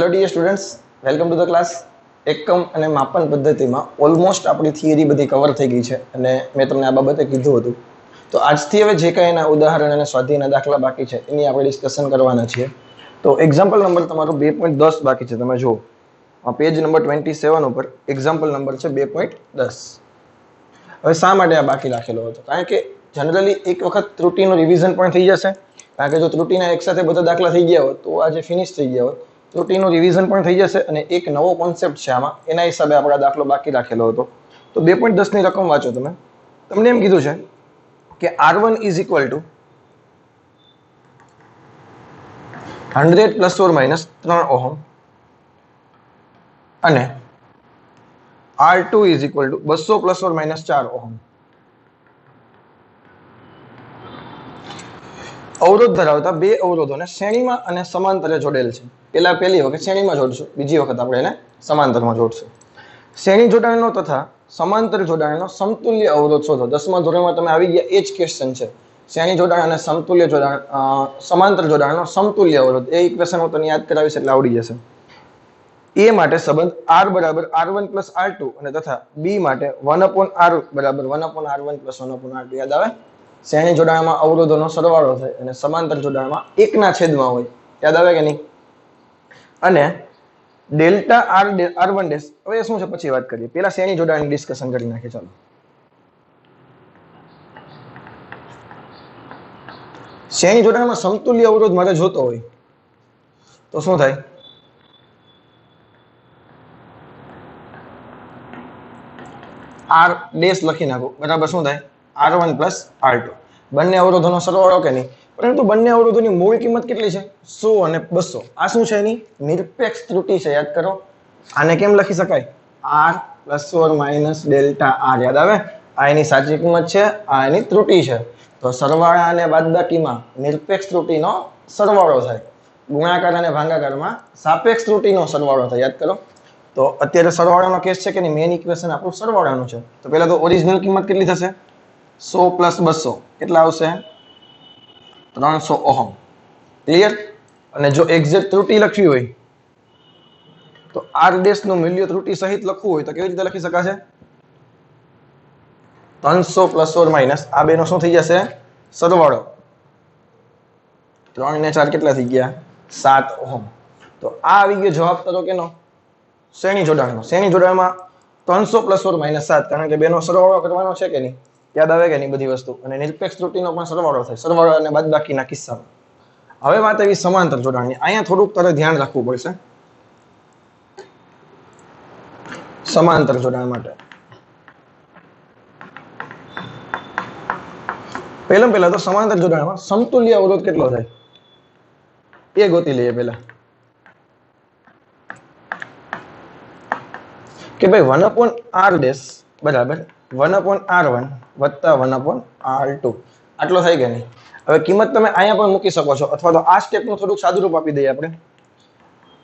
Hello dear students, welcome to the class. એકમ અને માપન પદ્ધતિમાં ઓલમોસ્ટ આપણી થિયરી બધી કવર થઈ ગઈ છે અને મેં તમને આ બાબતે કીધું હતું. તો આજથી હવે જે કાંઈ એના ઉદાહરણ અને સ્વાધ્યાયના દાખલા બાકી છે એની આપણે ડિસ્કશન કરવાના છીએ. તો એક્ઝામ્પલ નંબર તમારો 2.10 બાકી છે. તમે જુઓ પેજ નંબર 27 ઉપર એક્ઝામ્પલ નંબર છે 2.10. હવે શા માટે આ બાકી રાખેલો હતો? કારણ કે જનરલી એક વખત ત્રુટિનું રિવિઝન પણ થઈ જશે. કારણ કે જો ત્રુટિના એકસાથે બધા દાખલા થઈ ગયા હોત તો આજે ફિનિશ થઈ ગયા હોત. ત્રુટિનું રિવિઝન પણ થઈ જશે અને એક નવો કોન્સેપ્ટ છે આમાં, એના હિસાબે આપણે દાખલો બાકી રાખેલો હતો. તો 2.10 ની રકમ વાંચો તમે. તમને એમ કીધું છે કે R1 is equal to 100 plus or minus 3 ohm અને R2 is equal to 200 plus or minus 4 ohm. અવરોધ ધરાવતા બે અવરોધોને શ્રેણીમાં અને સમાંતરે જોડેલ છે. પહેલી વખત શ્રેણીમાં જોડશું, બીજી વખત આપણે એને સમાંતરમાં જોડશું. શ્રેણી જોડાણનો તથા સમાંતર જોડાણનો સમતુલ્ય અવરોધ શોધો. 10મા ધોરણમાં તમે આવી ગયા, એ જ ક્વેશ્ચન છે. શ્રેણી જોડાણ અને સમતુલ્ય જોડાણ, સમાંતર જોડાણનો સમતુલ્ય અવરોધ. એ ઇક્વેશન હું તને યાદ કરાવીશ એટલે આવડી જશે. એ માટે સંબંધ R બરાબર R1 પ્લસ R2 અને તથા B માટે 1/R બરાબર 1/R1 પ્લસ 1/R2 યાદ આવે. શ્રેણી જોડાણમાં અવરોધોનો સરવાળો થાય અને સમાંતર જોડાણમાં એકના છેદમાં હોય. યાદ આવે કે નહીં? અને ડેલ્ટા R1 ડેશ, હવે શું છે પછી વાત કરીએ. પહેલા શ્રેણી જોડાણની ડિસ્કશન કરી નાખીએ. ચાલો, શ્રેણી જોડાણમાં સમતુલ્ય અવરોધ મારે જોતો હોય તો શું થાય? R ડેશ લખી નાખો બરાબર. શું થાય? R1 plus R2. બંને અવરોધોનો સરવાળો કે નહીં? પરંતુ બંને અવરોધોની મૂળ કિંમત કેટલી છે? 100 અને 200. આ શું છે? એની નિરપેક્ષ ત્રુટિ છે. યાદ કરો. આને કેમ લખી શકાય? R plus or minus delta R. યાદ આવે? આ એની સાચી કિંમત છે, આ એની ત્રુટિ છે. તો સરવાળા અને બાદબાકીમાં નિરપેક્ષ ત્રુટિનો સરવાળો થાય. ગુણાકાર અને ભાગાકારમાં સાપેક્ષ ત્રુટિનો સરવાળો થાય. યાદ કરો. તો અત્યારે સરવાળાનો કેસ છે કે નહીં? મેઇન ઇક્વેશન આપણું સરવાળાનું છે. તો પહેલા તો ઓરિજિનલ કિંમત કેટલી થશે? 100 પ્લસ 200 કેટલા આવશે? 300 ઓહમ. ક્લિયર? અને જો એક્ઝેક્ટ ત્રુટિ લખવી હોય તો R ડેશ નું મૂલ્ય ત્રુટિ સહિત લખવું હોય તો કેવી રીતે લખી શકાશે? 300 પ્લસ ઓર માઇનસ આ બેનો શું થઈ જશે? સરવાળો. 3 ને 4 કેટલા થઈ ગયા? 7 ઓહમ. તો આ આવી ગયો જવાબ તારો કેનો? શ્રેણી જોડાણનો. શ્રેણી જોડાણમાં 300 પ્લસ ઓર માઇનસ 7, કારણ કે બેનો સરવાળો કરવાનો છે કે નહીં? યાદ આવે કે નહીં બધી વસ્તુ? અને નિરપેક્ષ ત્રુટિનો પણ સરવાળો થાય, સરવાળો અને બાદબાકીના કિસ્સામાં. હવે વાત આવી સમાંતર જોડાણની. અહીંયા થોડુંક તારે ધ્યાન રાખવું પડશે સમાંતર જોડાણ માટે. પહેલા તો સમાંતર જોડાણમાં સમતુલ્ય અવરોધ કેટલો થાય એ ગોતી લઈએ પહેલા. કે ભાઈ 1/R ડેશ બરાબર 1/R1 વત્તા 1/R2 આટલો થાય કે નહીં? હવે કિંમત તમે અહીંયા પણ મૂકી શકો છો, અથવા તો આ સ્ટેપનું થોડુંક સાદું રૂપ આપી દઈએ આપણે.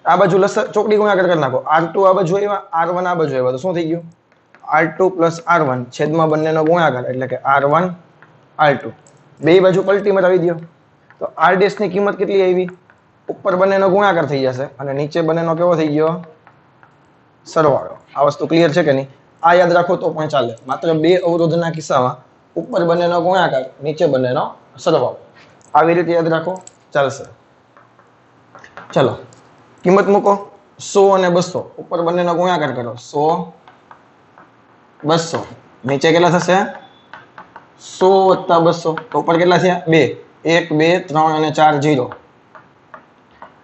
આ બાજુ ચોકડી ગુણાકાર કરી નાખો. R2 આ બાજુ આવ્યા, R1 આ બાજુ આવ્યા, તો શું થઈ ગયું? R2 પ્લસ R1 છેદમાં બંનેનો ગુણાકાર એટલે કે R1 R2. બે બાજુ પલટી મરાવી દો તો R ડેશ ની કિંમત કેટલી આવી? ઉપર બંનેનો ગુણાકાર થઈ જશે અને નીચે બંનેનો કેવો થઈ ગયો? સરવાળો. આ વસ્તુ ક્લિયર છે કે નહીં? આ યાદ રાખો તો પણ ચાલે. માત્ર બે અવરોધના કિસ્સામાં ઉપર બંનેનો ગુણાકાર, નીચે બંનેનો સરવાળો. આવી રીતે યાદ રાખો, ચાલશે. ચલો, કિંમત મૂકો. 100 અને 200 ઉપર બંનેનો ગુણાકાર કરો. 100 200 નીચે કેટલા થશે? 100 વત્તા 200 તો ઉપર કેટલા થયા? 2 1 2 3 અને 4 0.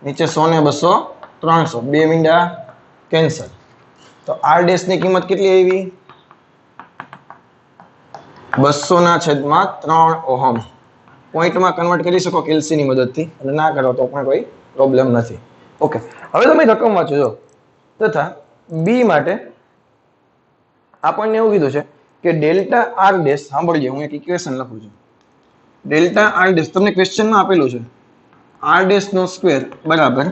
નીચે 100 ને 200 300. 2 મીંડા કેન્સલ. તો R ડેશ ની કિંમત કેટલી આવી? 200 ના છેદમાં 3 ઓહમ. પોઈન્ટમાં કન્વર્ટ કરી શકો કેલ્સી ની મદદથી, અને ના કરો તો પણ કોઈ પ્રોબ્લેમ નથી. ઓકે, હવે તમે રકમ વાંચો. જો તથા B માટે આપણને એવું કીધું છે કે ડેલ્ટા R ડેશ, સાંભળજો હું એક ઇક્વેશન લખું છું. ડેલ્ટા R ડેશ તમને ક્વેશ્ચનમાં આપેલું છે. R ડેશ નો સ્ક્વેર બરાબર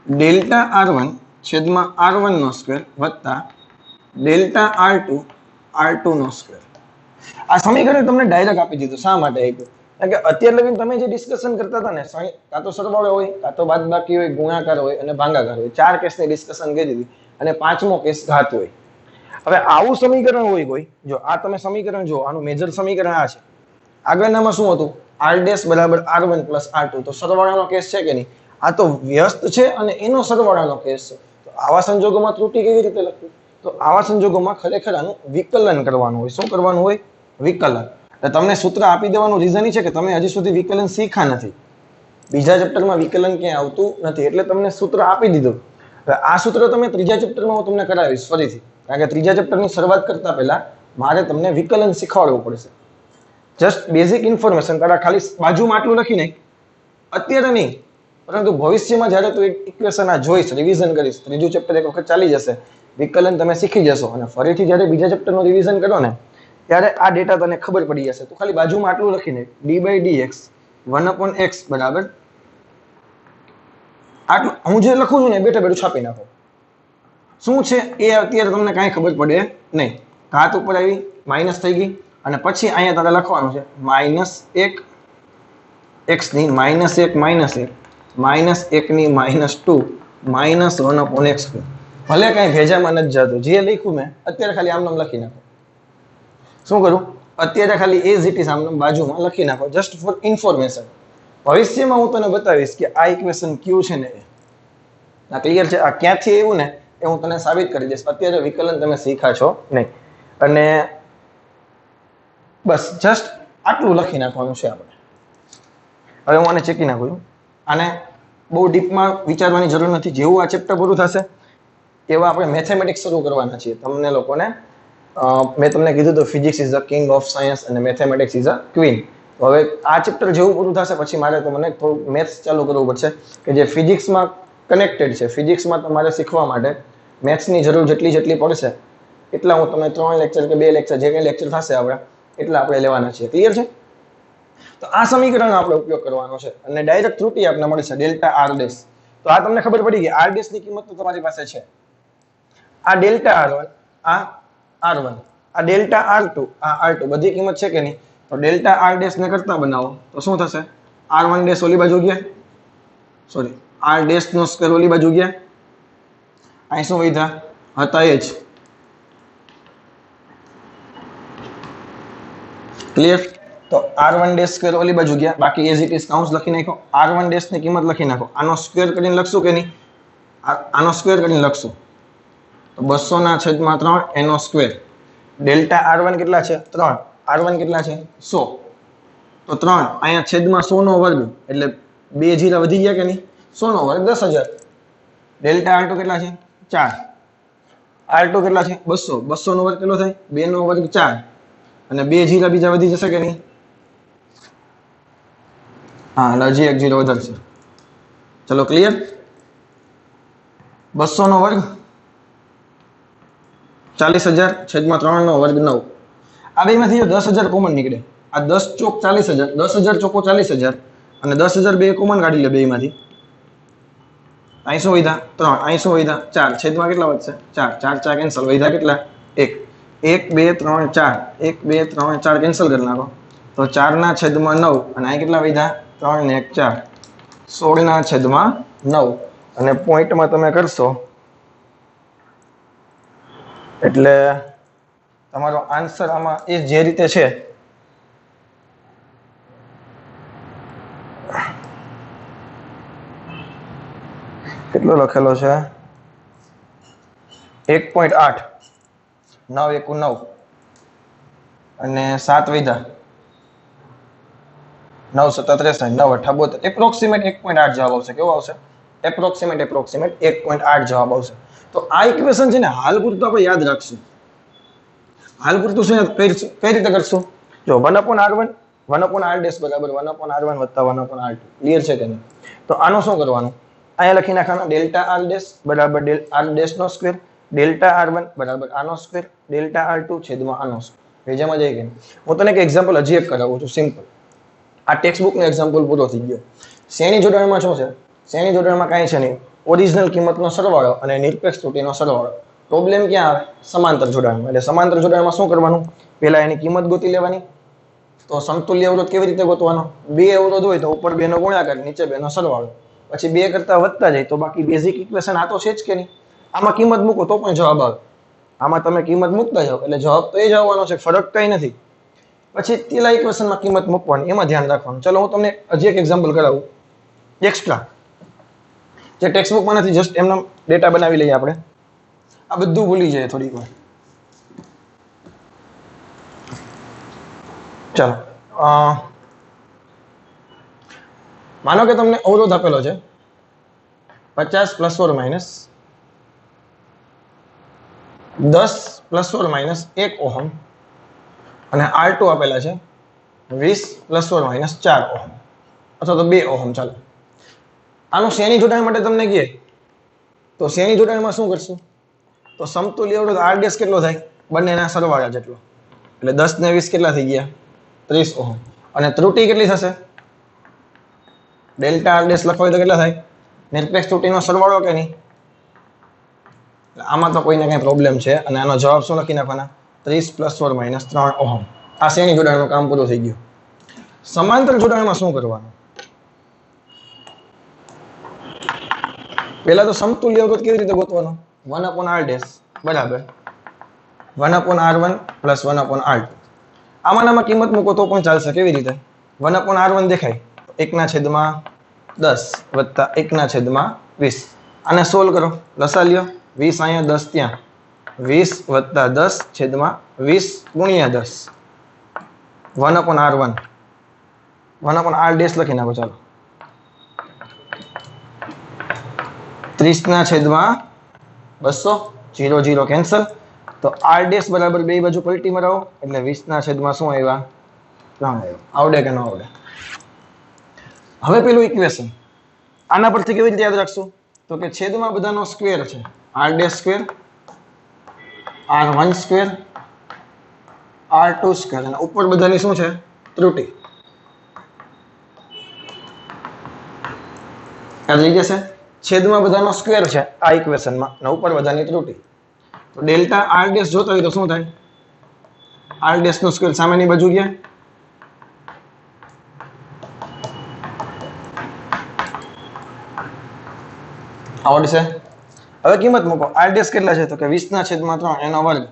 ડેલ્ટા R1 છેદમાં R1 નો સ્ક્વેર વત્તા ડેલ્ટા R2 R2 નો સ્ક્વેર. આ સમીકરણ તમને ડાયરેક્ટ આપી દીધું. શા માટે આપ્યું? કારણ કે અત્યાર લગી તમે જે ડિસ્કશન કરતા હતા ને કાં તો સરવાળો હોય, કાં તો બાદબાકી હોય, ગુણાકાર હોય અને ભાગાકાર હોય, 4 કેસની ડિસ્કશન કરી દીધી અને 5મો કેસ ઘાત હોય. હવે આવું સમીકરણ હોય કોઈ, જો આ તમે સમીકરણ જો આનું મેજર સમીકરણ આ છે. આગળનામાં શું હતું? r ડેશ બરાબર r1 પ્લસ r2. તો સરવાળાનો કેસ છે કે નહીં? આ તો વ્યસ્ત છે અને એનો સરવાળાનો કેસ છે. તો આવા સંજોગોમાં ત્રુટિ કેવી રીતે લખવી? તો આવા સંજોગોમાં ખરેખર આનું વિકલન કરવાનું હોય. શું કરવાનું હોય? વિકલન. તમને સૂત્ર આપી દેવાનું રીઝન એ છે કે તમે હજી સુધી વિકલન શીખ્યા નથી. બીજા ચેપ્ટરમાં વિકલન ક્યાંય આવતું નથી એટલે તમને સૂત્ર આપી દીધું. હવે આ સૂત્ર તમે ત્રીજા ચેપ્ટરમાં હું તમને કરાવીશ ફરીથી, કારણ કે ત્રીજા ચેપ્ટરની શરૂઆત કરતા પહેલા મારે તમને વિકલન શીખવાડવું પડશે. જસ્ટ બેઝિક ઇન્ફોર્મેશન તારા ખાલી બાજુમાં આટલું લખી નાખ. અત્યારે નહીં, પરંતુ ભવિષ્યમાં જ્યારે તું ઇક્વેશન આ જોઈશ, રિવિઝન કરીશ, ત્રીજું ચેપ્ટર એક વખત ચાલી જશે, વિકલન તમે શીખી જશો અને ફરીથી જ્યારે બીજા ચેપ્ટરનું રિવિઝન કરો ને ત્યારે આ ડેટા તને ખબર પડી જશે. તો ખાલી બાજુમાં આટલું લખીને d/dx 1/x બરાબર આટલું હું જે લખું છું ને બેઠા બેઠું છાપી નાખો. શું છે એ અત્યારે તમને કાંઈ ખબર પડે નહીં. ઘાત ઉપર આવી માઇનસ થઈ ગઈ અને પછી અહીંયા તારે લખવાનું છે -1 x ની -1 -1 ની -2 -1/x. ભલે કાંઈ ભેજામાં નથી જતું, જે લખ્યું મેં અત્યારે ખાલી આમ નામ લખી નાખો. શું કરું? અત્યારે ખાલી એઝ ઇટ ઇઝ આમ બાજુમાં લખી નાખો, જસ્ટ ફોર ઇન્ફોર્મેશન. ભવિષ્યમાં હું તને બતાવીશ કે આ ઇક્વેશન ક્યુ છે ને આ ક્લિયર છે, આ ક્યાંથી આવ્યું ને એ હું તને સાબિત કરી દઈશ. અત્યારે વિકલન તમે શીખા છો નહીં અને બસ જસ્ટ આટલું લખી નાખવાનું છે આપણે. હવે હું આને ચેકી નાખું છું. આને બહુ ડીપમાં વિચારવાની જરૂર નથી. જેવું આ ચેપ્ટર પૂરું થશે એવા આપણે મેથેમેટિક્સ શરૂ કરવાના છીએ. તમને લોકોને મેં તમને કીધું તો physics is the king of science અને મેથેમેટિક્સ ઇઝ અ ક્વીન. તો હવે આ ચેપ્ટર જેવું પૂરું થશે પછી મારે તો મને થોડું મેથ્સ ચાલુ કરવું પડશે કે જે ફિઝિક્સમાં કનેક્ટેડ છે. ફિઝિક્સમાં તમારે શીખવા માટે મેથ્સની જરૂર જેટલી પડશે એટલા હું તમને 3 લેક્ચર કે 2 લેક્ચર જે કંઈ લેક્ચર થશે એટલા આપણે લેવાના છીએ. ક્લિયર છે? તો આ સમીકરણનો આપણે ઉપયોગ કરવાનો છે અને ડાયરેક્ટ ત્રુટિ આપણને મળશે ડેલ્ટા r ડેશ. તો આ તમને ખબર પડી ગઈ r ડેશ ની કિંમત તો તમારી પાસે છે. આ ડેલ્ટા r1, આ r1, આ ડેલ્ટા r2, આ r2 બધી કિંમત છે કે નહીં? તો ડેલ્ટા r ડેશ ને કરતા બનાવો તો શું થશે? r1 ડેશ ઓલી બાજુ ગયા, સોરી r ડેશ નો સ્ક્વેર ઓલી બાજુ ગયા, અહીં શું વધ્યા હતા એ જ. ક્લિયર? તો r1 ડેશ સ્ક્વેર ઓલી બાજુ ગયા, બાકી એઝ ઇટ ઇઝ કાઉન્સ લખી નાખો. r1 ડેશ ની કિંમત લખી નાખો. આનો સ્ક્વેર કરીને લખશું કે નહીં? આનો સ્ક્વેર કરીને લખશું તો 200/3 એનો સ્ક્વેર. ડેલ્ટા r1 કેટલા છે? 3. r1 કેટલા છે? 100. તો 3 અહીંયા છેદમાં 100 નો વર્ગ એટલે 2 જીરા વધી ગયા કે નહીં? 100 નો વર્ગ 10,000. ડેલ્ટા r2 કેટલા છે? 4. r2 કેટલા છે? 200. 200 નો વર્ગ કેટલો થાય? 2 નો વર્ગ 4 અને 2 જીરા બીજા વધી જશે કે નહીં? હા, હજી 1 જીરો વધારશે. ચલો ક્લિયર? 200 નો વર્ગ 40,000 છેદમાં 3 નો વર્ગ 9. આ બેમાંથી જો 10,000 કોમન નીકળે, આ 10 ચોક 40,000, 10,000 ચોકો 40,000 અને 10,000 બે કોમન કાઢી લે બેમાંથી. અહીં શું વધ્યા? 3. અહીં શું વધ્યા? 4. છેદમાં કેટલા વધશે? 4. 4 4 કેન્સલ. વધ્યા કેટલા? 1. 1 2 3 4. 1 2 3 4 કેન્સલ કરી નાખો તો 4/9 અને અહીં કેટલા વધ્યા? 3 ને 1 4. 16/9 અને પોઈન્ટમાં તમે કરશો એટલે તમારો આન્સર આમાં એ જે રીતે છે કેટલો લખેલો છે? 1.8. 9 1 9 અને 7 વધ્યા 9 7 63 9 78 એપ્રોક્સિમેટ 1.8 જવાબ આવશે. કેવો આવશે? એપ્રોક્સિમેટ 1.8 જવાબ આવશે. તો આ ઇક્વેશન છે ને હાલ પૂરતું આપણે યાદ રાખશું. હાલ પૂરતું શું કઈ રીતે કરશું? જો 1/r1 1/r ડેશ બરાબર 1/r1 વત્તા 1/r2. ક્લિયર છે કે નહીં? તો આનું શું કરવાનું? અહીંયા લખી નાખવાનું ડેલ્ટા r ડેશ બરાબર r ડેશ નો સ્ક્વેર, ડેલ્ટા r1 બરાબર આનો સ્ક્વેર, ડેલ્ટા r2 છેદમાં આનો સ્ક્વેર. ભેજામાં જાય કે? હું તને એક એક્ઝામ્પલ હજી એક કરાવું છું સિમ્પલ. આ ટેક્સ્ટ બુક નો એક્ઝામ્પલ પૂરો થઈ ગયો. શ્રેણી જોડાણમાં શું છે? શ્રેણી જોડાણમાં કાંઈ છે નહીં, ઓરિજિનલ કિંમતનો સરવાળો અને નિરપેક્ષ ત્રુટિનો સરવાળો. પ્રોબ્લેમ ક્યાં આવે? સમાંતર જોડાણમાં. એટલે સમાંતર જોડાણમાં શું કરવાનું? પહેલા એની કિંમત ગોતી લેવાની, તો સમતુલ્ય અવરોધ કેવી રીતે ગોતવાનો? બે અવરોધ હોય તો ઉપર બે નો ગુણાકાર, નીચે બે નો સરવાળો, પછી બે કરતા વધતા જાય તો બાકી બેઝિક ઇક્વેશન આ તો છે જ કે નહીં. આમાં કિંમત મૂકો તો પણ જવાબ આવે. આમાં તમે કિંમત મૂકતા જાઓ એટલે જવાબ તો એ જ આવવાનો છે, ફરક કઈ નથી. પછી પેલા ઇક્વેશનમાં કિંમત મૂકવાની, એમાં ધ્યાન રાખવાનું. ચલો હું તમને હજી એક એક્ઝામ્પલ કરાવું એક્સ્ટ્રા, જે ટેક્સ્ટબુકમાં નથી, જસ્ટ એમનો ડેટા બનાવી લઈએ આપણે. આ બધું ભૂલી જાય થોડીક વાર. ચાલો માનો કે તમને અવરોધ આપેલો છે 50 plus or minus 10 plus or minus 1 ohm અને R2 આપેલા છે 20 પ્લસ ઓર માઇનસ 4 ઓહમ અથવા તો 2 ઓહમ. ચાલો આનું શ્રેણી જોડાણ માટે તમને કહે તો શ્રેણી જોડાણમાં શું કરશું? તો સમતુલ્ય અવરોધ R ડેશ કેટલો થાય? બંનેના સરવાળા જેટલો. એટલે 10 ને 20 કેટલા થઈ ગયા? 30 ઓહમ. અને ત્રુટી કેટલી થશે? ડેલ્ટા R ડેશ લખવા હોય તો કેટલા થાય? નિરપેક્ષ ત્રુટીનો સરવાળો કે નહીં? આમાં તો કોઈને કઈ પ્રોબ્લેમ છે અને આનો જવાબ શું લખી નાખવાના? 30 પ્લસ ઓર માઇનસ 3 ઓહમ. આ શ્રેણી જોડાણનું કામ પૂરું થઈ ગયું. સમાંતર જોડાણમાં શું કરવાનું? પહેલા તો સમતુલ્ય અવરોધ કેવી રીતે ગોતવાનો? 1/r ડેશ બરાબર 1/r1 પ્લસ 1/r2. આમાં કિંમત મૂકો તો પણ ચાલશે. કેવી રીતે? 1/r1 દેખાય 1/10 વત્તા 1/20. આને સોલ્વ કરો, લસા લ્યો. 20 અહીંયા 10 ત્યાં, 20 વત્તા 10 છેદમાં 20 ગુણ્યા 10 1/r1 1/r ડેશ લખી નાખો. ચાલો 30 ના છેદમાં 200 0 0 કેન્સલ. તો r ડેશ બરાબર બે બાજુ પલટી મરાવો એટલે 20 ના છેદમાં શું આવ્યા? 3 આવ્યો. આવડે કે ન આવડે? હવે પેલું ઇક્વેશન આના પરથી કેવી રીતે યાદ રાખશું? તો કે છેદમાં બધાનો સ્ક્વેર છે, r dash square, r1 square, r2 square અને ઉપર બધાની શું છે? ત્રુટી. યાદ રહી જશે. છેદમાં બધાનો સ્ક્વેર છે આ ઇક્વેશનમાં અને ઉપર બધાની ત્રુટી. તો ડેલ્ટા r ડેશ જોતા હોય તો શું થાય? r ડેશ નો સ્ક્વેર સામેની બાજુ ગયા, આવડશે. હવે કિંમત મૂકો. r ડેશ કેટલા છે? તો કે 20 ના છેદમાં 3 એનો વર્ગ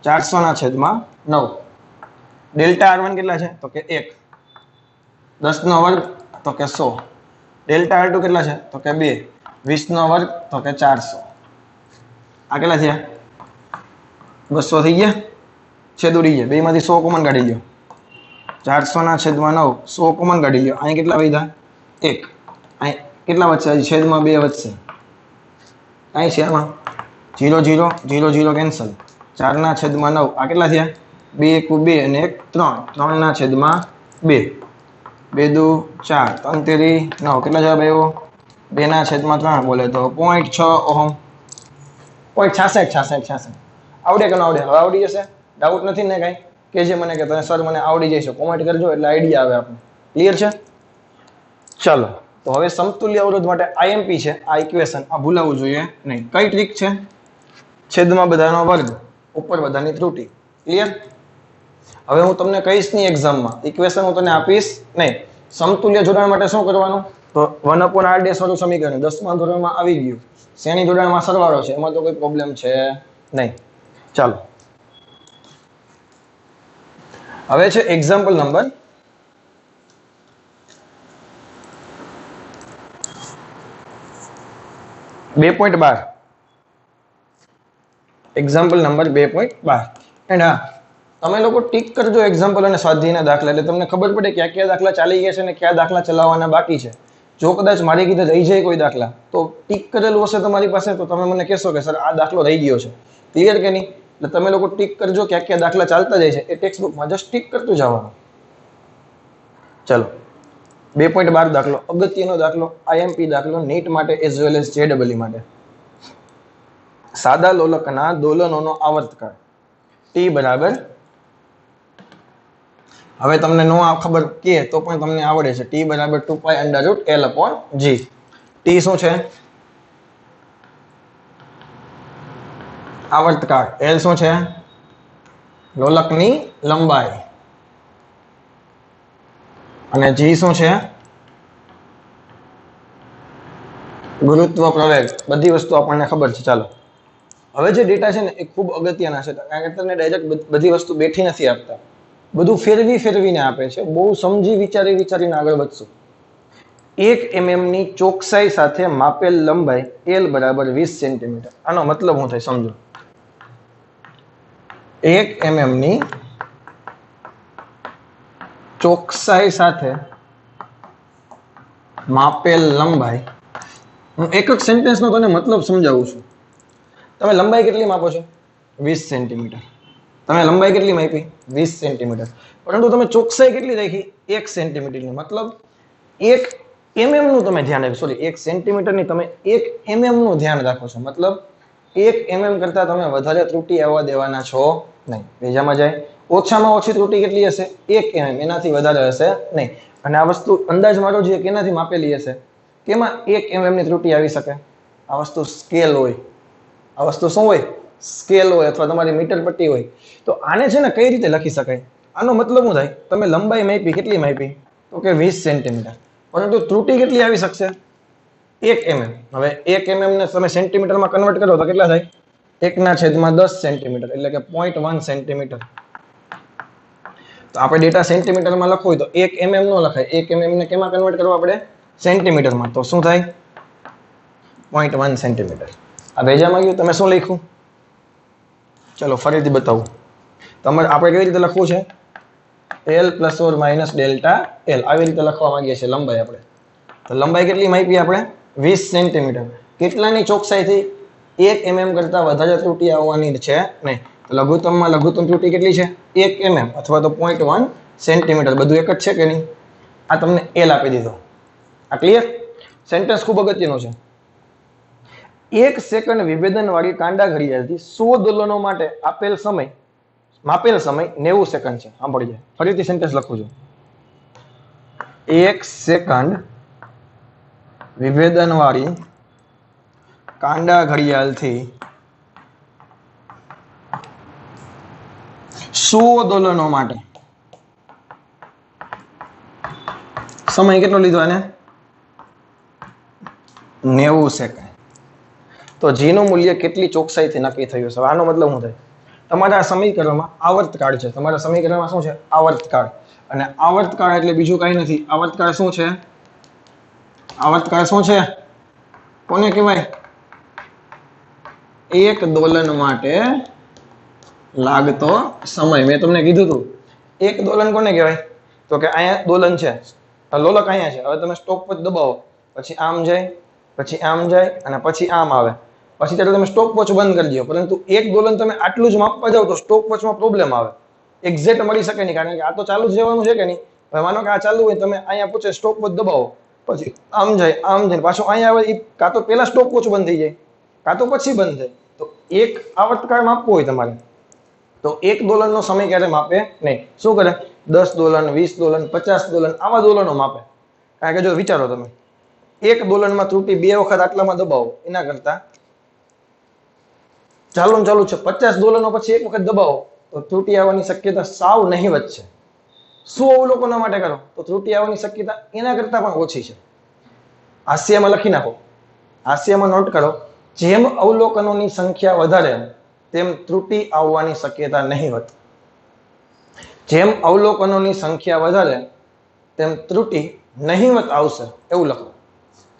400 ના છેદમાં 9. ડેલ્ટા r1 કેટલા છે? તો કે 1. 10 નો વર્ગ તો કે 100. ડેલ્ટા r2 કેટલા છે? તો કે 2. 20 નો વર્ગ તો કે 400. આ કેટલા થયા? 200 થઈ ગયા. છેદ ઉડી ગયા. બે માંથી 100 કોમન કાઢી લ્યો. 400 ના છેદમાં 9 100 કોમન કાઢી લ્યો. અહીં કેટલા વધ્યા? 1. અહીં કેટલા વધશે? છેદમાં 2 વધશે. અહીં છે આમાં 0 0 0 0 કેન્સલ. 4 ના છેદમાં 9 આ કેટલા થયા? 2 1 2 અને 1 3. 3 ના છેદમાં 2 2 2 4 3 તેરી 9. કેટલા જવાબ આવ્યો? 2 ના છેદમાં 3 બોલે તો 0.6 ઓહમ. 0.66. આવડે કે ન આવડે? હવે આવડી જશે. ડાઉટ નથી ને કઈ? કે જે મને કે તમે સર મને આવડી જશે, કોમેન્ટ કરજો એટલે આઈડિયા આવે આપણે. ક્લિયર છે? ચાલો તો હવે સમતુલ્ય અવરોધ માટે IMP છે આ ઇક્વેશન, આ ભૂલાવવું જોઈએ નહીં. કઈ ટ્રીક છે? છેદમાં બધાનો વર્ગ, ઉપર બધાની ત્રુટી. ક્લિયર? હવે હું તમને કહીશ નહીં એક્ઝામમાં, ઇક્વેશન હું તને આપીશ નહીં. સમતુલ્ય જોડાણ માટે શું કરવાનું? તો 1/r ડેશ વાળું સમીકરણ 10મા ધોરણમાં આવી ગયું. શ્રેણી જોડાણમાં સરવાળો છે, એમાં તો કોઈ પ્રોબ્લેમ છે નહીં. ચાલો હવે છે example number 2.12. Example number 2.12. And હા, તમે લોકો ટીક કરજો એક્ઝામ્પલ અને સ્વાધ્યાયના દાખલા, એટલે તમને ખબર પડે કયા કયા દાખલા ચાલી ગયા છે અને કયા દાખલા ચલાવવાના બાકી છે. જો કદાચ મારી કીધે રહી જાય કોઈ દાખલા તો ટીક કરેલું હશે તમારી પાસે તો તમે મને કહેશો કે સર આ દાખલો રહી ગયો છે. ક્લિયર કે નહીં? એટલે તમે લોકો ટીક કરજો કયા કયા દાખલા ચાલતા જાય છે એ ટેક્સ્ટ બુકમાં જસ્ટ ટીક કરતું જવાનું. ચલો 2.12 દાખલો, અગત્યનો દાખલો, IMP દાખલો, નીટ માટે એઝ વેલ એઝ JEE માટે. સાદા લોલકના દોલનોનો આવર્તકાળ t બરાબર, હવે તમને નો ખબર કે તો પણ તમને આવડે છે, t બરાબર 2π√L/g. t શું છે? આવર્તકાળ. L શું છે? લોલકની લંબાઈ. અને જી શું છે? ગુરુત્વ પ્રવેગ. બધી વસ્તુ આપણને ખબર છે. ચાલો હવે જે ડેટા છે ને એ ખૂબ અગત્યના છે, કારણ કે તમને ડાયરેક્ટ બધી વસ્તુ બેઠી નથી આપતા, બધું ફેરવીને આપે છે. બહુ સમજી વિચારીને આગળ વધશું. 1 mm ની ચોકસાઈ સાથે માપેલ લંબાઈ L બરાબર 20 સેન્ટીમીટર. આનો મતલબ શું થાય સમજો. 1 mm ની ચોકસાઈ સાથે માપેલ લંબાઈ, હું એક જ સેન્ટેન્સનો તને મતલબ સમજાવું છું. તમે લંબાઈ કેટલી માપો છો? 20 સેન્ટીમીટર. તમે લંબાઈ કેટલી માપી? 20 સેન્ટીમીટર. પરંતુ તમે ચોકસાઈ કેટલી રાખી? 1 સેન્ટીમીટરની. મતલબ 1 mm નું તમે ધ્યાન રાખો. સોરી, 1 સેન્ટીમીટરની તમે 1 mm નું ધ્યાન રાખો છો. મતલબ 1 mm કરતા તમે વધારે ત્રુટી આવવા દેવાના છો નહીં. બીજામાં જાય, ઓછામાં ઓછી ત્રુટી કેટલી હશે? 1 mm. એનાથી વધારે હશે નહીં. અને આ વસ્તુ અંદાજ મારો જોઈએ કેનાથી માપેલી હશે? કેમાં 1 mm ની ત્રુટી આવી શકે? આ વસ્તુ સ્કેલ હોય. આ વસ્તુ શું હોય? સ્કેલ હોય, અથવા તમારી મીટર પટ્ટી હોય. તો આને છે ને કઈ રીતે લખી શકાય? આનો મતલબ શું થાય? તમે લંબાઈ માપી, કેટલી માપી? તો કે 20 સેન્ટીમીટર. પરંતુ ત્રુટી કેટલી આવી શકશે? 1 mm. હવે 1 mm ને તમે સેન્ટીમીટરમાં કન્વર્ટ કરો તો કેટલા થાય? 1/10 સેન્ટીમીટર, એટલે કે 0.1 સેન્ટીમીટર. તો આપણે ડેટા સેન્ટીમીટરમાં લખવું હોય તો 1 mm નો લખાય. 1 mm ને કેમાં કન્વર્ટ કરવા પડે? સેન્ટીમીટરમાં. તો શું થાય? 0.1 સેન્ટીમીટર. આ ભેજામાં ગયું. તમે શું લખ્યું? ચલો ફરીથી બતાવું. તમારે આપણે કેવી રીતે લખવું છે? L + or - delta L. આવી રીતે લખવા માંગીએ છીએ લંબાઈ આપણે. તો લંબાઈ કેટલી માપી આપણે? 20 સેન્ટીમીટર. કેટલાની ચોકસાઈથી? 1 mm કરતા વધારે ત્રુટી આવવાની છે નહીં. લઘુત્તમમાં લઘુત્તમ ત્રુટી કેટલી છે? 1 mm અથવા તો 0.1 સેન્ટીમીટર. બધું એક જ છે કે નહીં? આ તમને L આપી દીધો. આ ક્લિયર? સેન્ટેન્સ ખૂબ અગત્યનો છે. 1 સેકન્ડ વિભેદનવાળી કાંડા ઘડિયાળથી 100 દોલનો માટે માપેલ સમય 90 સેકન્ડ છે. સાંભળી જાય. ફરીથી સેન્ટેન્સ લખું છું. 1 સેકન્ડ વિભેદનવાળી કાંડા ઘડિયાળથી 100 દોલનો માટે સમય કેટલો લીધો એને? 90 સેકન્ડ. તો G નું મૂલ્ય કેટલી ચોકસાઈથી નક્કી થયું છે? આનો મતલબ શું થાય? તમારા સમીકરણમાં આવર્તકાળ છે. તમારા સમીકરણમાં શું છે? આવર્તકાળ. અને આવર્તકાળ એટલે બીજું કઈ નથી. આવર્તકાળ શું છે? આવર્તકાળ શું છે? કોને કહેવાય? એક દોલન માટે લાગતો સમય. મેં તમને કીધું હતું, એક દોલન કોને કહેવાય? તો કે અહીંયા દોલન છે, લોલક અહીંયા છે. હવે તમે સ્ટોપ વોચ દબાવો, પછી આમ જાય, પછી આમ જાય, અને પછી આમ આવે. પછી ત્યારે તમે સ્ટોપ વોચ બંધ કરી દો. પરંતુ એક દોલન તમે આટલું જ માપવા જાવ તો સ્ટોપ વોચમાં પ્રોબ્લેમ આવે. એક્ઝેક્ટ મળી શકે નહીં, કારણ કે આ તો ચાલુ જ રહેવાનું છે કે નહીં? હવે માનો કે આ ચાલુ હોય, તમે અહીંયા પૂછે સ્ટોપ વોચ દબાવો, પછી આમ જાય, પાછું અહીંયા આવે, કાં તો પેલા સ્ટોપ વોચ બંધ થઈ જાય, કાં તો પછી બંધ થાય. તો એક આવર્તકાળ માપવો હોય તમારે, તો એક દોલનનો સમય ક્યારે માપે નહીં. શું કરે? 10 દોલન, 20 દોલન, 50 દોલન, આવા દોલનો માપે. કારણ કે જો વિચારો તમે, એક દોલનમાં ત્રુટી 2 વખત આટલામાં દબાવો, એના કરતા ચાલુ છે 50 દોલનો પછી એક વખત દબાવો તો ત્રુટી આવવાની શક્યતા સાવ નહીવત છે. 100 અવલોકનો માટે કરો તો ત્રુટી આવવાની શક્યતા એના કરતા પણ ઓછી છે. હાસ્યમાં લખી નાખો, હાસ્યમાં નોટ કરો, જેમ અવલોકનોની સંખ્યા વધારે તેમ ત્રુટી આવવાની શક્યતા નહીવત. જેમ અવલોકનોની સંખ્યા વધારે તેમ ત્રુટી નહીવત આવશે, એવું લખો.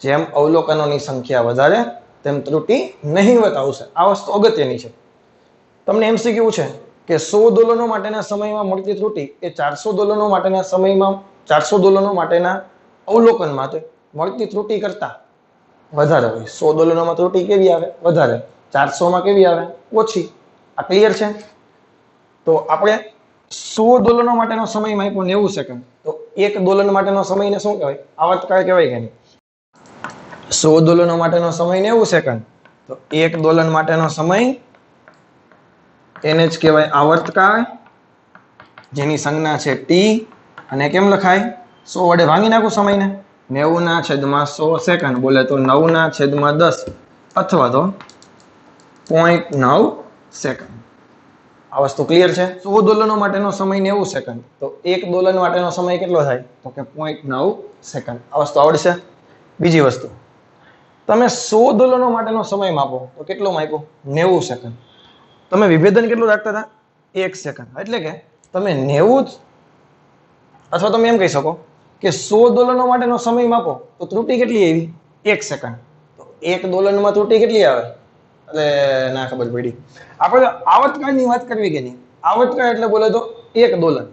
જેમ અવલોકનોની સંખ્યા વધારે તેમ ત્રુટી નહીવત આવશે. આ વસ્તુ અગત્યની છે. તમને MCQ છે કે 100 દોલનો માટેના સમયમાં મળતી ત્રુટી એ 400 દોલનો માટેના સમયમાં 400 દોલનો માટેના અવલોકન માટે મળતી ત્રુટી કરતા વધારે હોય. 100 દોલનોમાં ત્રુટી કેવી આવે? વધારે. 400માં કેવી આવે? ઓછી. આ ક્લિયર છે? તો આપણે 100 દોલનો માટેનો સમય માપ્યો 90 સેકન્ડ. તો એક દોલન માટેનો સમયને શું કહેવાય? આવર્તકાળ કહેવાય કે નહીં? 100 દોલનો માટેનો સમય 90 સેકન્ડ. તો એક દોલન માટેનો સમય એને જ કહેવાય આવર્તકાળ, જેની સંજ્ઞા છે T. અને કેમ લખાય? 100 વડે ભાંગી નાખું સમયને. 90/100 સેકન્ડ. બોલે તો 9/10 અથવા તો 0.9 સેકન્ડ. આ વસ્તુ ક્લિયર છે? 100 દોલનો માટેનો સમય 90 સેકન્ડ, તો 1 દોલન માટેનો સમય કેટલો થાય? તો કે 0.9 સેકન્ડ. આ વસ્તુ આવડશે? બીજી વસ્તુ, તમે 100 દોલનો માટેનો સમય માપો તો કેટલો માપ્યો? 90 સેકન્ડ. તમે વિભેદન કેટલું રાખતા હતા? 1 સેકન્ડ. એટલે કે તમે 90 અથવા તમે એમ કહી શકો કે 100 દોલનો માટેનો સમય માપો તો ત્રુટી કેટલી આવી? 1 સેકન્ડ. તો 1 દોલનમાં ત્રુટી કેટલી આવે? એટલે ના ખબર પડી. આપણે આવર્તકાળની વાત કરવી કે નહીં? આવર્તકાળ એટલે બોલે તો 1 દોલન.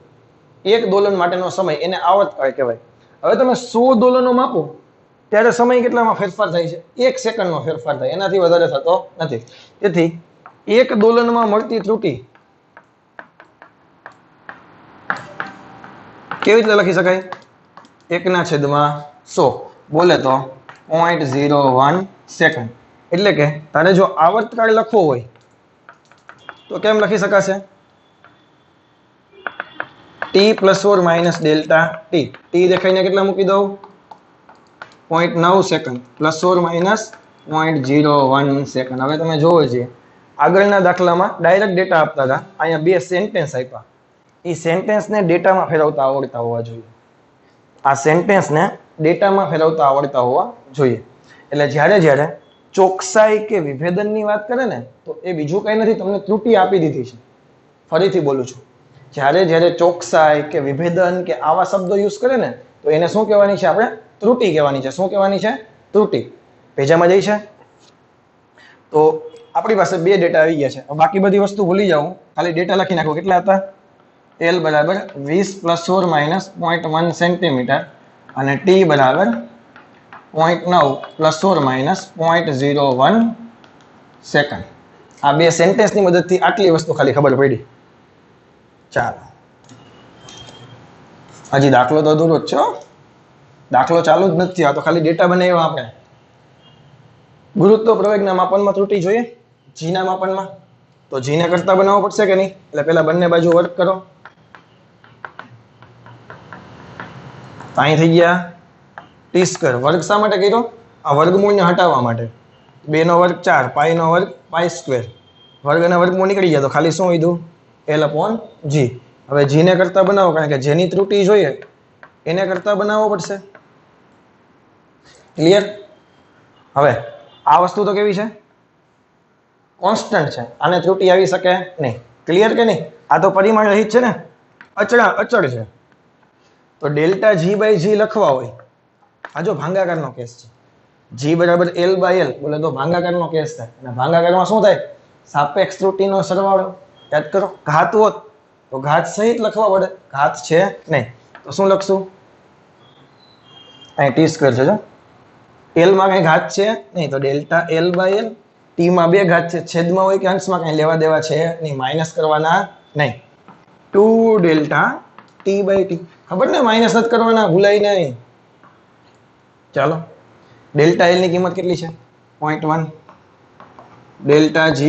1 દોલન માટેનો સમય એને આવર્તકાળ કહેવાય. હવે તમે 100 દોલનો માપો ત્યારે સમય કેટલામાં ફેરફાર થાય છે? 1 સેકન્ડનો ફેરફાર થાય, એનાથી વધારે થતો નથી. તેથી 1 દોલનમાં મળતી ત્રુટી કેવી રીતે લખી શકાય? 1/100 બોલે તો 0.01 સેકન્ડ. એટલે કે તારે જો આવર્તકાળ લખવો હોય તો કેમ લખી શકાશે? t ± delta t. t દેખાઈને કેટલા મૂકી દઉં? 0.9 સેકન્ડ ± 0.01 સેકન્ડ. હવે તમે જોવો છે આગળના દાખલામાં ડાયરેક્ટ ડેટા આપતા હતા, અહીંયા બે સેન્ટેન્સ આપ્યા. એ સેન્ટેન્સને ડેટામાં ફેરવતા આવડતા હોવા જોઈએ. આ સેન્ટેન્સને ડેટામાં ફેરવતા આવડતા હોવા જોઈએ. એટલે જ્યારે ચોકસાઈ કે વિભેદનની વાત કરે ને તો એ બીજું કંઈ નથી, તમને ત્રુટી આપી દીધી છે. ફરીથી બોલું છું, જ્યારે ચોકસાઈ કે વિભેદન કે આવા શબ્દો યુઝ કરે ને તો એને શું કહેવાની છે? આપણે ત્રુટી કહેવાની છે. શું કહેવાની છે? ત્રુટી. પેજામાં જઈ છે તો આપણી પાસે બે ડેટા આવી ગયા છે. બાકી બધી વસ્તુ ભૂલી જાઉં, ખાલી ડેટા લખી નાખો. કેટલા હતા? L બરાબર 20 ± 0.1 સેન્ટીમીટર અને T બરાબર 0.9 ± 0.01 સેકન્ડ. આ બે સેન્ટેન્સની મદદથી આટલી વસ્તુ ખાલી ખબર પડી. ચાલો, હજી દાખલો તો અધૂરો જ છે. દાખલો ચાલુ જ નથી. આ તો ખાલી ડેટા બનાવ્યો આપણે. ગુરુત્વ પ્રવેગના માપનમાં ત્રુટી જોઈએ, જીના માપનમાં. તો જીને કરતા બનાવવો પડશે કે નહીં? એટલે પેલા બંને બાજુ વર્ગ કરો. અહીં થઈ ગયા t². વર્ગ શા માટે કર્યો? આ વર્ગમૂળને હટાવવા માટે. 2 નો વર્ગ 4, પાઈ નો વર્ગ π². વર્ગ અને વર્ગમૂળ નીકળી ગયા તો ખાલી શું વધ્યું? L/g. હવે g ને કરતા બનાવો, કારણ કે જેની ત્રુટી જોઈએ એને કરતા બનાવવો પડશે. ક્લિયર? હવે આ વસ્તુ તો કેવી છે? કોન્સ્ટન્ટ છે. આને ત્રુટી આવી શકે નહીં. ક્લિયર કે નહીં? આ તો પરિમાણ રહિત છે ને, અચળ છે. તો ΔG/g લખવા હોય, આ જો ભાંગાકારનો કેસ છે. g બરાબર L/L બોલે તો ભાંગાકારનો કેસ થાય. અને ભાંગાકારમાં શું થાય? સાપેક્ષ ત્રુટીનો સરવાળો. યાદ કરો, ઘાત હોત તો ઘાત સહિત લખવા પડે. ઘાત છે નહીં તો શું લખશું? અહીં t² છે. જો L માં કઈ ઘાત છે નહીં તો ΔL/L. t માં બે ઘાત છે, છેદમાં હોય કે અંશમાં કઈ લેવા દેવા છે નહીં, માઇનસ કરવાના નહીં. 2ΔT/t. ખબર ને, માઇનસ નથી કરવાના, ભૂલાય નહીં. ચાલો, ΔL ની કિંમત કેટલી છે? 0.1. ΔG/g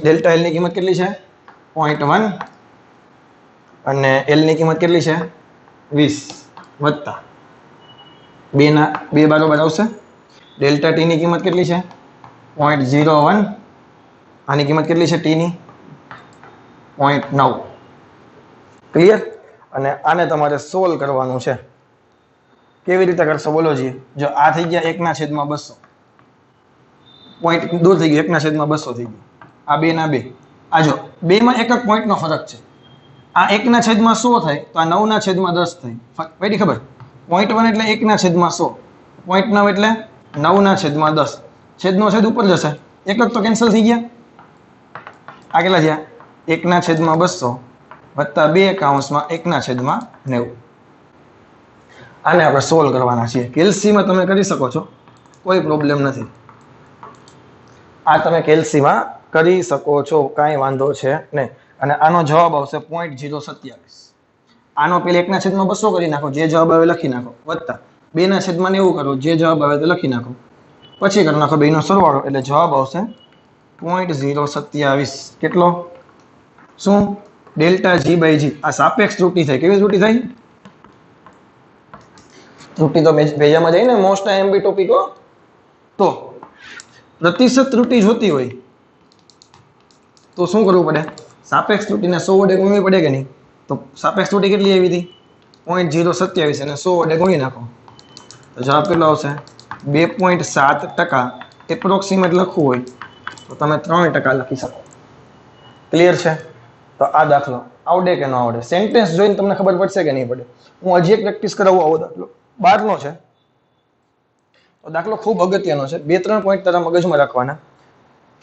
ΔL ની કિંમત કેટલી છે? 0.1. અને L ની કિંમત કેટલી છે? 20 વત્તા 2 બરાબર આવશે. ΔT ની કિંમત કેટલી છે? 0.01. આની કિંમત કેટલી છે? t ની 0.9. ક્લિયર? અને આને તમારે સોલ્વ કરવાનું છે. કેવી રીતે કરશો બોલો જી? જો આ થઈ ગયા 1/200. પોઈન્ટ દૂર થઈ ગયો, 1/200 થઈ ગયું. આ 2 ના 2. આ જો 2 માં એક પોઈન્ટનો ફરક છે. આ 1/100 થાય તો આ 9/10 થાય. પડી ખબર? 0.1 એટલે 1/100. 0.9 એટલે 9/10. છેદનો છેદ ઉપર જશે, એક તો કેન્સલ થઈ ગયા. આ કેટલા થયા? 1/200 વત્તા 2/1/90. આને આપણે સોલ્વ કરવાના છીએ. કેલ્સીમાં તમે કરી શકો છો, કોઈ પ્રોબ્લેમ નથી. આ તમે કેલ્સીમાં કરી શકો છો, કાંઈ વાંધો છે નહીં. અને આનો જવાબ આવશે 0.027. આનો પેલી 1/200 કરી નાખો, જે જવાબ આવે લખી નાખો, વત્તા 2/90 કરો, જે જવાબ આવે તો લખી નાખો, પછી કરી નાખો બેનો સરવાળો, એટલે જવાબ આવશે 0.027. કેટલો? શું? ΔG/g. આ સાપેક્ષ ત્રુટી થાય. કેવી ત્રુટી થાય? ત્રુટી તો ભેજામાં જાય ને, મોસ્ટ IMP ટોપિક હો. તો પ્રતિશત ત્રુટી જોતી હોય તો શું કરવું પડે? સાપેક્ષ ત્રુટીને 100 વડે ગુણવી પડે કે નહીં? તો સાપેક્ષ ત્રુટી કેટલી આવી હતી? 0.027 અને 100 વડે ગુણી નાખો તો જવાબ કેટલો આવશે? 2.7%. એપ્રોક્સિમેટ લખવું હોય તો તમે 3% લખી શકો. ક્લિયર છે? તો આ દાખલો આવડે કે ન આવડે? સેન્ટેન્સ જોઈને તમને ખબર પડશે કે નહીં પડે? હું હજી એક પ્રેક્ટિસ કરાવું. આવો દાખલો 12નો છે. તો દાખલો ખૂબ અગત્યનો છે. 2-3 પોઈન્ટ તારા મગજમાં રાખવાના.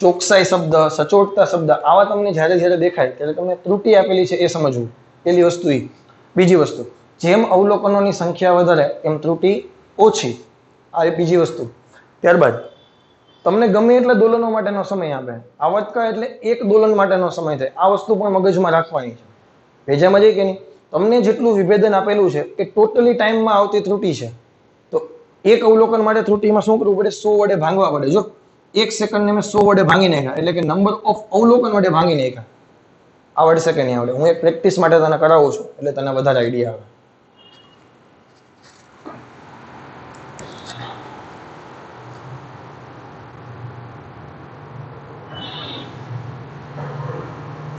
ચોકસાઈ શબ્દ, સચોટતા શબ્દ, આવા તમને જ્યારે જ્યારે દેખાય ત્યારે તમને ત્રુટી આપેલી છે એ સમજવું. પહેલી વસ્તુ એ. બીજી વસ્તુ, જેમ અવલોકનોની સંખ્યા વધારે એમ ત્રુટી ઓછી. આ બીજી વસ્તુ. ત્યારબાદ તમને ગમે એટલા દોલનો માટેનો સમય આપે, આવર્તકાળ એટલે એક દોલન માટેનો સમય થાય. આ વસ્તુ પણ મગજમાં રાખવાની છે. ભેજામાં જઈ કે નહીં? તમને જેટલું વિભેદન આપેલું છે એ ટોટલી ટાઈમમાં આવતી ત્રુટી છે. તો એક અવલોકન માટે ત્રુટીમાં શું કરવું પડે? 100 વડે ભાંગવા પડે. જો 1 સેકન્ડને મેં 100 વડે ભાંગી નાખ્યા એટલે કે નંબર ઓફ અવલોકન વડે ભાંગી નાખ્યા. આવડશે કે નહીં આવડે? હું એક પ્રેક્ટિસ માટે તને કરાવું છું એટલે તને વધારે આઈડિયા આવે.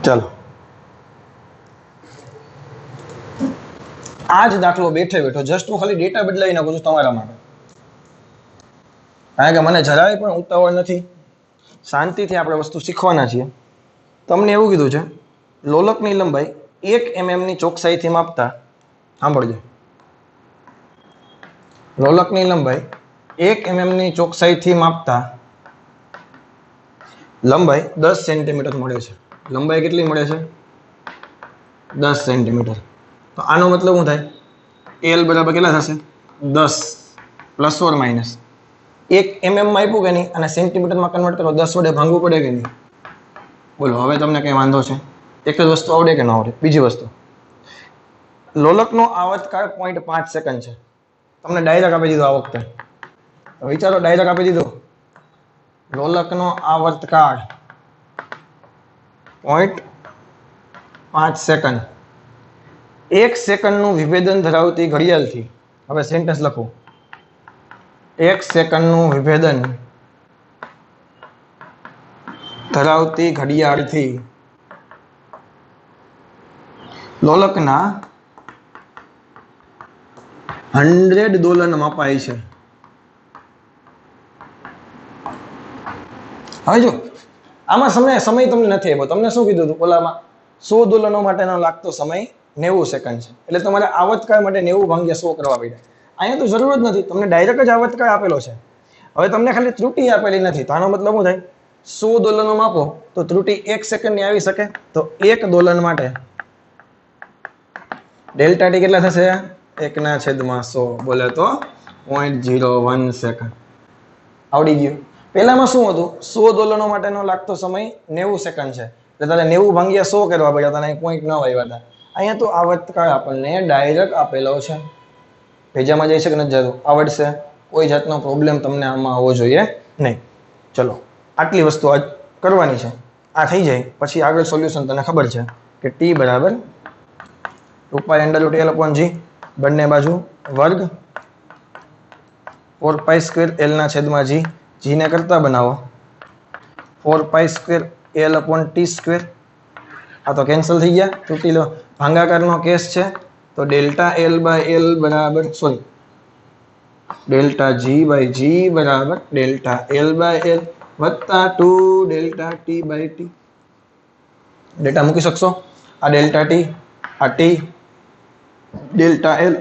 ચાલો, આ જ દાખલો બેઠે બેઠો જસ્ટ હું ખાલી ડેટા બદલાવી નાખું છું તમારા માટે, કારણ કે મને જરાય પણ ઉતાવળ નથી. શાંતિથી આપણે વસ્તુ શીખવાના છીએ. તમને એવું કીધું છે, લોલકની લંબાઈ 1 mm ની ચોકસાઈથી માપતા, સાંભળજો, લોલકની લંબાઈ 1 mm ની ચોકસાઈથી માપતા લંબાઈ 10 સેન્ટીમીટર મળે છે. લંબાઈ કેટલી મળે છે? 10 સેન્ટીમીટર. તો આનો મતલબ શું થાય? L બરાબર કેટલા થશે? 10 પ્લસ ઓર માઇનસ 1 mm માં આપ્યું કે નહીં, અને સેન્ટીમીટરમાં કન્વર્ટ કરો, 10 વડે ભાંગવું પડે કે નહીં? બોલો, હવે તમને કઈ વાંધો છે? એક જ વસ્તુ આવડે કે ન આવડે? બીજી વસ્તુ, લોલકનો આવર્તકાળ 0.5 સેકન્ડ છે. તમને ડાયરેક્ટ આપી દીધો આ વખતે. વિચારો, ડાયરેક્ટ આપી દીધો. લોલકનો આવર્તકાળ 0.5 સેકન્ડ. 1 સેકન્ડનું વિભેદન ધરાવતી ઘડિયાળથી, હવે સેન્ટેન્સ લખું, 1 સેકન્ડનું વિભેદન ધરાવતી ઘડિયાળથી લોલકના 100 દોલન મપાય છે. હવે જો આમાં સમય તમને નથી આપ્યો. તમને શું કીધું હતું? ઓલામાં 100 દોલનો માટેનો લાગતો સમય 90 સેકન્ડ છે. એટલે તમારે આવર્તકાળ માટે 90 ભાગ્યા 100 કરવા પડ્યા. અહીંયા તો જરૂર જ નથી, તમને ડાયરેક્ટ જ આવર્તકાળ આપેલો છે. હવે તમને ખાલી ત્રુટી આપેલી નથી. તો આનો મતલબ શું થાય? 100 દોલનો માપો તો ત્રુટી 1 સેકન્ડની આવી શકે. તો 1 દોલન માટે ડેલ્ટા ટી કેટલા થશે? 1/100. બોલે તો 0.01 સેકન્ડ. આવડી ગયું. પહેલામાં શું હતું? 100 દોલનો માટેનો લાગતો સમય 90 સેકન્ડ છે. એટલે તારે 90 ભાગ્યા 100 કરવા પડ્યા. તને પોઈન્ટ ન આવ્યા હતા. અહીંયા તો આવર્તકાળ આપણને ડાયરેક્ટ આપેલો છે. ભેજામાં જઈ શકે નથી જતું? આવડશે. કોઈ જાતનો પ્રોબ્લેમ તમને આમાં આવવો જોઈએ નહીં. ચલો, આટલી વસ્તુ આજ કરવાની છે. આ થઈ જાય પછી આગળ સોલ્યુશન તને ખબર છે કે ટી બરાબર 2π√L/G, બંને બાજુ વર્ગ 4π²L/G. G ને કરતા બનાવો 4π²L/T². આ તો કેન્સલ થઈ ગયા. તૂટી લો. ભાંગાકારનો કેસ છે તો ΔL/L બરાબર, સોરી, ΔG/G બરાબર ΔL/L વત્તા 2ΔT/T. ડેટા મૂકી શકશો? આ ΔT, આ T, ΔL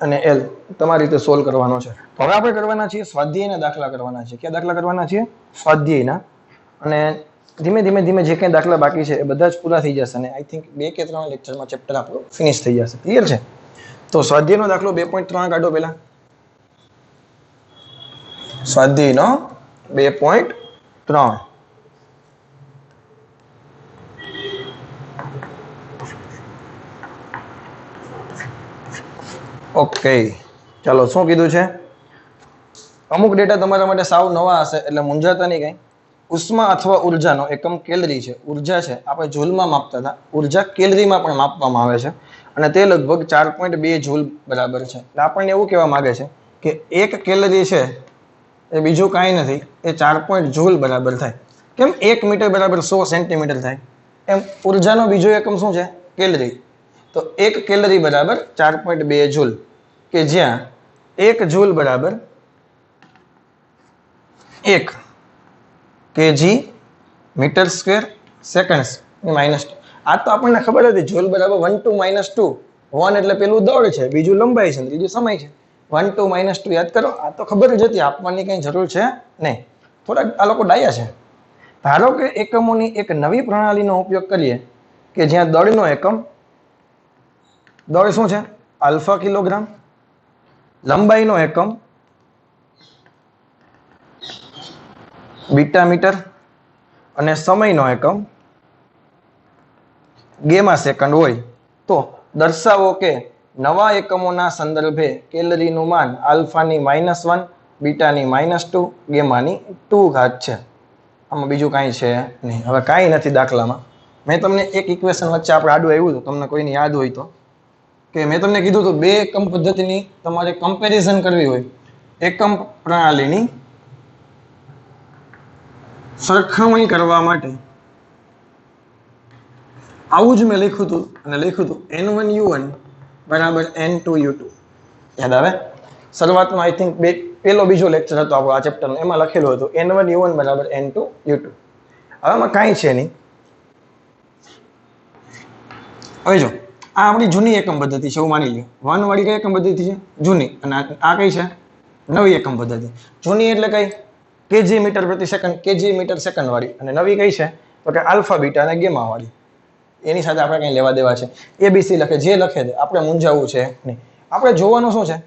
અને L તમારી રીતે સોલ્વ કરવાનો છે. હવે આપણે કરવાના છીએ સ્વાધ્યાયના દાખલા કરવાના છે. કયા દાખલા કરવાના છીએ? સ્વાધ્યાયના. અને ધીમે ધીમે જે કંઈ દાખલા બાકી છે એ બધા જ પૂરા થઈ જશે. અને આઈ થિંક 2 કે 3 લેક્ચરમાં ચેપ્ટર આપણું ફિનિશ થઈ જશે. ક્લિયર છે? તો સ્વાધ્યાયનો દાખલો 2.3 કાઢો પહેલા. સ્વાધ્યાયનો 2.3. ઓકે, ચાલો, શું કીધું છે? અમુક ડેટા તમારા માટે સાવ નવા હશે એટલે મૂંઝાતા નહીં કઈ. ઉષ્મા અથવા ઉર્જાનો એકમ કેલરી છે. ઉર્જા છે આપણે જૂલમાં માપતા હતા, ઉર્જા કેલરીમાં પણ માપવામાં આવે છે અને તે લગભગ 4.2 જૂલ બરાબર છે. એટલે આપણને એવું કહેવા માંગે છે કે 1 કેલરી છે એ બીજું કાંઈ નથી, એ 4 જૂલ બરાબર થાય. કેમ? 1 મીટર બરાબર 100 સેન્ટીમીટર થાય. એમ ઉર્જાનો બીજો એકમ શું છે? કેલરી. તો 1 કેલરી બરાબર 4.2 જૂલ, કે જ્યાં 1 જૂલ બરાબર 1 kg metre square second minus. આ તો આપણને ખબર હતી, જૂલ બરાબર 1 2 -2. 1 એટલે પેલું દળ છે, બીજું લંબાઈ છે, ત્રીજું સમય છે. 1 2 -2 યાદ કરો. આ તો ખબર જ હતી, આપવાની કઈ જરૂર છે નહીં. થોડા આ લોકો ડાયા છે. ધારો કે એકમોની એક નવી પ્રણાલીનો ઉપયોગ કરીએ કે જ્યાં દળનો એકમ, દળ શું છે? આલ્ફા કિલોગ્રામ, લંબાઈનો એકમ બીટા મીટર અને સમયનો એકમ ગેમા સેકન્ડ હોય, તો દર્શાવો કે નવા એકમોના સંદર્ભે કેલરીનું માન આલ્ફાની -1, બીટાની -2, ગેમાની 2 ઘાત છે. આમાં બીજું કાંઈ છે નહીં. હવે કાંઈ નથી દાખલામાં. મેં તમને એક ઇક્વેશન વચ્ચે આપણે આડું આવ્યું હતું, તમને કોઈને યાદ હોય તો, કે મેં તમને કીધું હતું બે એકમ પદ્ધતિની તમારે કમ્પેરિઝન કરવી હોય, એકમ પ્રણાલીની સરખામણી કરવા માટે આવું જ મેં લખ્યું હતું, અને લખ્યું હતું N1U1 બરાબર N2U2. યાદ આવે? શરૂઆતમાં આઈ થિંક પેલો બીજો લેક્ચર હતો આપણો આ ચેપ્ટરનો, એમાં લખેલું હતું N1U1 બરાબર N2U2. હવે આમાં કાંઈ છે નહીં. હવે જો આ આપણી જૂની એકમ પદ્ધતિ છે એવું માની લ્યો. 1 વાળી કઈ એકમ પદ્ધતિ છે? જૂની. અને આ કઈ છે? નવી એકમ પદ્ધતિ. જૂની એટલે કઈ? કેજી મીટર પ્રતિ સેકન્ડ, કેજી મીટર સેકન્ડ વાળી. અને નવી કઈ છે? તો કે આલ્ફા બીટા અને ગેમા વાળી. એની સાથે આપણે કઈ લેવા દેવા છે? એબીસી લખે, જે લખે દે, આપણે મૂંઝાવવું છે નહીં. આપણે જોવાનું શું છે?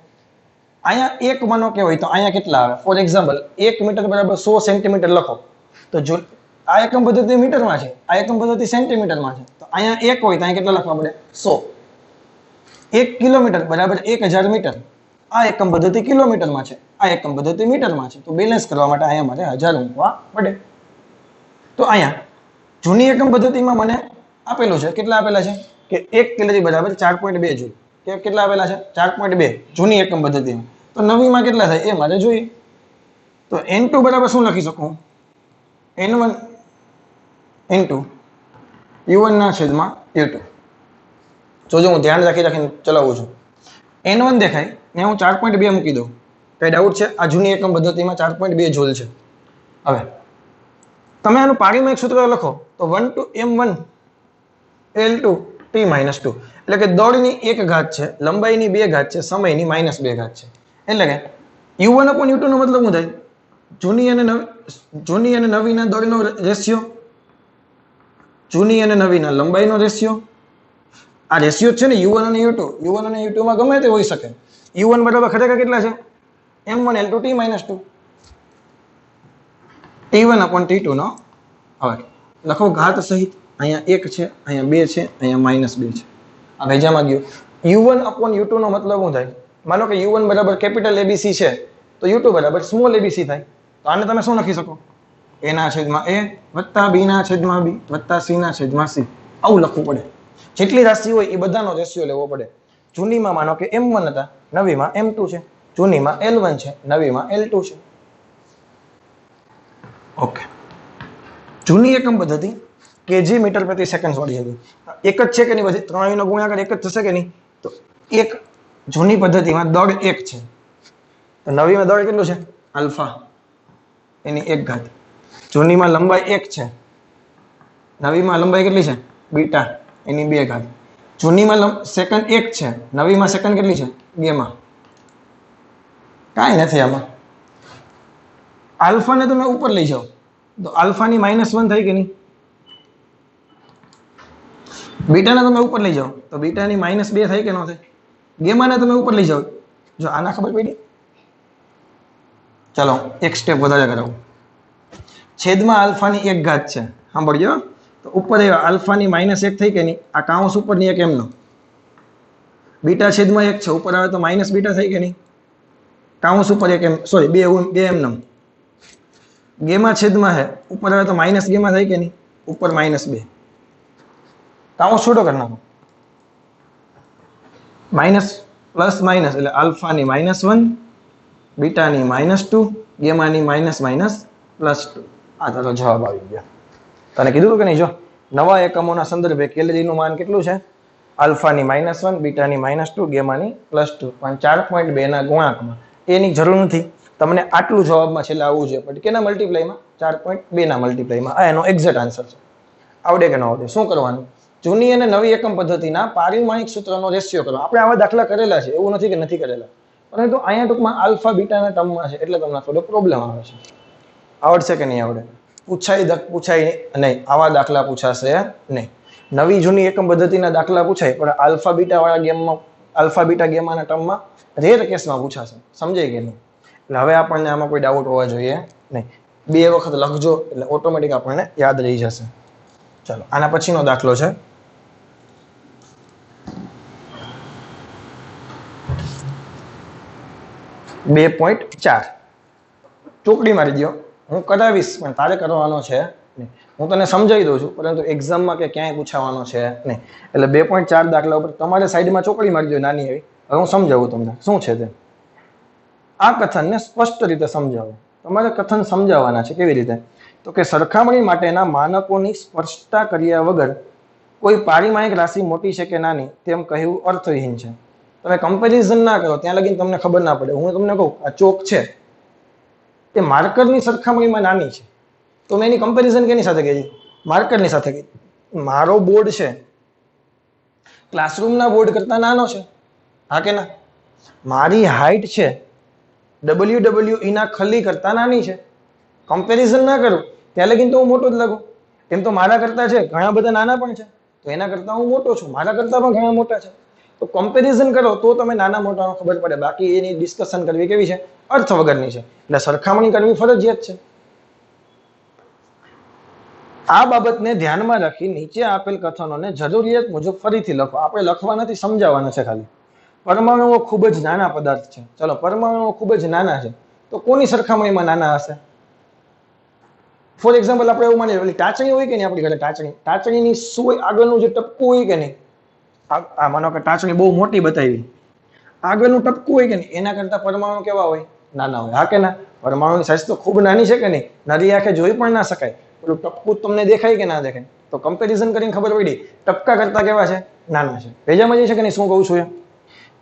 અહીંયા એક માનો કે હોય તો અહીંયા કેટલા આવે? ફોર એક્ઝામ્પલ 1 મીટર બરાબર 100 સેન્ટીમીટર લખો, તો જો આ એકમ પદ્ધતિ મીટરમાં છે, આ એકમ પદ્ધતિ સેન્ટીમીટરમાં છે, તો અહીંયા 1 હોય તો અહીંયા કેટલા લખવા પડે? 100. 1 કિલોમીટર બરાબર 1000 મીટર. આ એકમ પદ્ધતિ કિલોમીટરમાં છે, આ એકમ પદ્ધતિ મીટરમાં છે, તો બેલેન્સ કરવા માટે અહીંયા મારે 1000 મૂકવા પડે. તો અહીંયા જૂની એકમ પદ્ધતિમાં મને આપેલું છે, કેટલા આપેલા છે? કે 1 કેલરી બરાબર 4.2 જૂલ. કે કેટલા આપેલા છે? 4.2 જૂની એકમ પદ્ધતિમાં. તો નવીમાં કેટલા થાય એ મારે જોઈએ. તો N2 બરાબર શું લખી શકું? N1 ઇન્ટુ U1 ના છેદમાં U2. જોજો હું ધ્યાન રાખીને ચલાવું છું. N1 દેખાય ને હું 4.2 મૂકી દઉં. કઈ ડાઉટ છે? આ જૂની એકમ પદ્ધતિમાં 4.2 જૂલ છે. હવે તમે આનું પાણીમાં એક સૂત્ર લખો તો 1 to M1 L2 T-2. એટલે કે દળની 1 ઘાત છે, લંબાઈની 2 ઘાત છે, સમયની -2 ઘાત છે. એટલે કે U1/U2 નો મતલબ શું થાય? જૂની અને નવીના દળનો રેશિયો, જૂની અને નવીના લંબાઈનો રેશિયો. આ રેશિયો છે ને U1 અને U2. U1 અને U2 માં ગમે તે હોઈ શકે. U1 બરાબર ખરેખર કેટલા છે? M1 L2 T-2. T1/T2 નો હવે લખો ઘાત સહિત. અહીંયા 1 છે, અહીંયા 2 છે, અહીંયા -2 છે. આ ભેજામાં ગયું. U1/U2 નો મતલબ શું થાય? માનો કે U1 બરાબર કેપિટલ ABC છે, તો U2 બરાબર સ્મોલ ABC થાય. તો આને તમે શું લખી શકો? A ના છેદમાં A વત્તા B ના છેદમાં B વત્તા C ના છેદમાં C. આવું લખવું પડે. જેટલી રાશિ હોય એ બધાનો રેશિયો લેવો પડે. જૂનીમાં માનો કે M1 હતા, નવીમાં M2 છે, જૂનીમાં L1 છે, નવીમાં L2 છે. ઓકે. જૂની એકમ પદ્ધતિ કેજી મીટર પ્રતિ સેકન્ડ વાળી હતી. એક જ છે કે નહીં? બધી ત્રણેયનો ગુણાકાર એક જ થશે કે નહીં? તો એક જૂની પદ્ધતિમાં દળ 1 છે, તો નવીમાં દળ કેટલું છે? આલ્ફા એની 1 ઘાત. જૂનીમાં લંબાઈ 1 છે, નવીમાં લંબાઈ કેટલી છે? બીટા એની 2 ઘાત. જૂનીમાં સેકન્ડ 1 છે, નવીમાં સેકન્ડ કેટલી છે? ગેમા. કાંઈ નથી આમાં. આલ્ફાને તમે ઉપર લઈ જાઓ તો આલ્ફાની -1 થાય કે નહીં? બીટાને તમે ઉપર લઈ જાઓ તો બીટાની -2 થાય કે ન થાય? ગેમાને તમે ઉપર લઈ જાઓ, જો આના ખબર પડી? ચાલો એક સ્ટેપ વધારે કરાવું. છેદમાં આલ્ફાની 1 ઘાત છે, સાંભળજો. તો ઉપર આવ્યા આલ્ફાની -1 થઈ કે નહીં? આ કાઉન્સ ઉપરની એક એમનો. બીટા છેદમાં 1 છે, ઉપર આવે તો માઇનસ બીટા થઈ કે નહીં? કાઉન્સ ઉપર એક એમ, સોરી 2 એમનો. ગેમા છેદમાં હે, ઉપર આવે તો માઇનસ ગેમા થાય કે નહીં? ઉપર -2. કાઉન્સ છૂટો કરી નાખો. માઇનસ પ્લસ માઇનસ એટલે આલ્ફાની -1, બીટાની -2, ગેમાની -2. આ તારો જવાબ આવી ગયો. તને કીધું કે નહીં? જો નવા એકમોના સંદર્ભે કેલરીનું માન કેટલું છે? આલ્ફાની -1, બીટાની -2, ગેમાની +2, પણ 4.2 ના ગુણાંકમાં. એની જરૂર નથી, તમને આટલું જવાબમાં છેલ્લે આવવું જોઈએ, પણ કેના મલ્ટીપ્લાયમાં? 4.2 ના મલ્ટીપ્લાયમાં. આ એનો એક્ઝેક્ટ આન્સર છે. આવડે કે ન આવડે? શું કરવાનું? જૂની અને નવી એકમ પદ્ધતિના પારિમાણિક સૂત્રનો રેશિયો કરો. આપણે આવા દાખલા કરેલા છે, એવું નથી કે નથી કરેલા, પરંતુ અહીંયા ટૂંકમાં આલ્ફા બીટાના ટર્મમાં છે, એટલે તમને થોડો પ્રોબ્લેમ આવે છે. આવડશે કે નહીં આવડે? પૂછાય નહીં, આવા દાખલા પૂછાશે નહીં. નવી જૂની એકમ પદ્ધતિના દાખલા પૂછાય, પણ આલ્ફા બીટા વાળા ગેમમાં, આલ્ફા બીટા ગેમાના ટર્મમાં રેર કેસમાં પૂછાશે. સમજાય કે નહીં? એટલે હવે આપણને આમાં કોઈ ડાઉટ હોવા જોઈએ નહીં. 2 વખત લખજો એટલે ઓટોમેટિક આપણને યાદ રહી જશે. ચાલો, આના પછીનો દાખલો છે 2.4. ચોકડી મારી દો, હું કરાવીશ પણ તારે કરવાનો છે નહીં. હું તને સમજાવી દઉં છું, પરંતુ એક્ઝામમાં કે ક્યાંય પૂછાવાનો છે નહીં. એટલે 2.4 દાખલા ઉપર તમારે સાઈડમાં ચોકડી મારી દો નાની એવી. હવે હું સમજાવું તમને શું છે તે. આ કથનને સ્પષ્ટ રીતે સમજાવો. તમારે કથન સમજાવવાના છે. કેવી રીતે? તો કે સરખામણી માટેના માનકોની સ્પષ્ટતા કર્યા વગર કોઈ પારિમાણિક રાશિ મોટી છે કે નાની તેમ કહેવું અર્થહીન છે. તમે કમ્પેરિઝન ના કરો ત્યાં લગીને તમને ખબર ના પડે. હું તમને કહું આ ચોક છે, તે માર્કરની સરખામણીમાં નાની છે, તો મેં એની કમ્પેરિઝન કેની સાથે કરી? માર્કરની સાથે કરી. મારો બોર્ડ છે ક્લાસરૂમના બોર્ડ કરતા નાનો છે, હા કે ના? મારી હાઈટ છે WWE ના ખલી કરતા નાની છે. કમ્પેરિઝન ના કરું ત્યાં લગીને તો હું મોટો જ લાગુ. એમ તો મારા કરતા છે ઘણા બધા નાના પણ છે, તો એના કરતા હું મોટો છું, મારા કરતા પણ ઘણા મોટા છે. તો કમ્પેરિઝન કરો તો તમે નાના મોટાનો ખબર પડે. બાકી એની ડિસ્કશન કરવી કેવી છે? અર્થ વગરની છે. એટલે સરખામણી કરવી ફરજિયાત છે. આ બાબતને ધ્યાનમાં રાખી નીચે આપેલ કથનોને જરૂરિયાત મુજબ ફરીથી લખો. આપણે લખવા નથી, સમજાવવાના છે ખાલી. પરમાણુઓ ખૂબ જ નાના પદાર્થ છે. ચલો, પરમાણુઓ ખૂબ જ નાના છે, તો કોની સરખામણીમાં નાના હશે? ફોર એક્ઝામ્પલ આપણે એવું માનીએ, ટાચણી હોય કે નહીં આપણી ઘરે, ટાચણીની સોય આગળનું જે ટપકું હોય કે નહીં, આ માનો કે ટાચણી બહુ મોટી બતાવી, આગળનું ટપકું હોય કે નહીં, એના કરતા પરમાણુ કેવા હોય? નાના હોય, હા કે ના? પરમાણુની સાઈઝ તો ખૂબ નાની છે કે નહીં? નરી આંખે જોઈ પણ ના શકાય. પેલું ટપકું તમને દેખાય કે ના દેખાય? તો કમ્પેરિઝન કરીને ખબર પડી ટપકા કરતા કેવા છે? નાના છે. ભેજામાં જઈ છે કે નહીં? શું કહું છું?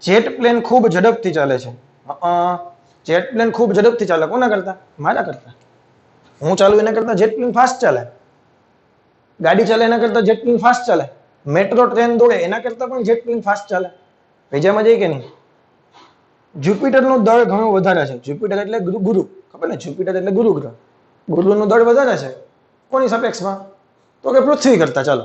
જેટ પ્લેન ખૂબ ઝડપથી ચાલે છે. જેટ પ્લેન ખૂબ ઝડપથી ચાલે, કોના કરતા? મારા કરતા. હું ચાલુ એના કરતા જેટ પ્લેન ફાસ્ટ ચાલે. ગાડી ચાલે એના કરતા જેટ પ્લેન ફાસ્ટ ચાલે. મેટ્રો ટ્રેન દોડે એના કરતા પણ જેટ પ્લેન ફાસ્ટ ચાલે. ભેજામાં જઈ કે નહીં? જ્યુપિટરનું દળ ઘણું વધારે છે. જ્યુપિટર એટલે ગુરુ, ખબર ને? જ્યુપિટર એટલે ગુરુ ગ્રહ. ગુરુનું દળ વધારે છે. કોની સાપેક્ષમાં? તો કે પૃથ્વી કરતા. ચાલો,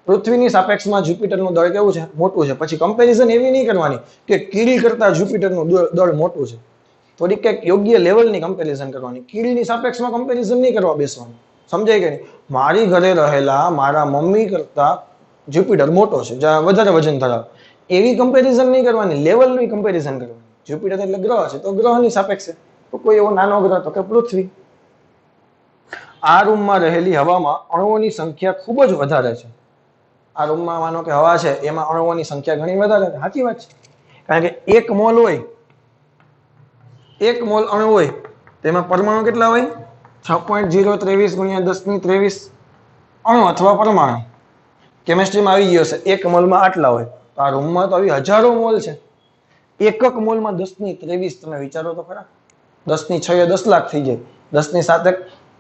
પૃથ્વીની સાપેક્ષમાં જ્યુપિટરનું દળ કેવું છે? મોટું છે. પછી કમ્પેરિઝન એવી નહીં કરવાની કે કીડી કરતા જ્યુપિટરનું દળ મોટું છે. થોડીક કંઈક યોગ્ય લેવલની કમ્પેરિઝન કરવાની. કીડીની સાપેક્ષમાં કમ્પેરિઝન નહીં કરવા બેસવાનું. સમજાય કે નહીં? મારી ઘરે રહેલા મારા મમ્મી કરતા જ્યુપિટર મોટો છે, વધારે વજન ધરાવે, એવી કમ્પેરિઝન નહીં કરવાની, લેવલની કમ્પેરિઝન કરવાની. જ્યુપિટર એટલે ગ્રહ છે, તો ગ્રહની સાપેક્ષે. તો કોઈ એવો નાનો ગ્રહ તો કે પૃથ્વી. આ રૂમમાં રહેલી હવામાં અણુઓની સંખ્યા ખૂબ જ વધારે છે. આ રૂમમાં માનો કે હવા છે, એમાં અણુઓની સંખ્યા ઘણી વધારે છે. સાચી વાત છે. કારણ કે 1 મોલ હોય, 1 મોલ અણુ હોય, તેમાં પરમાણુ કેટલા હોય? 6.023 ગુણ્યા 1023 અણુ અથવા પરમાણુ. કેમેસ્ટ્રીમાં આવી ગયો છે, 1 મોલમાં આટલા હોય. તો આ રૂમમાં તો આવી હજારો મોલ છે. એકક મોલમાં 1023. તમે વિચારો તો ખરા. 10 ની 6 10 લાખ થઈ જાય, 10 ની 7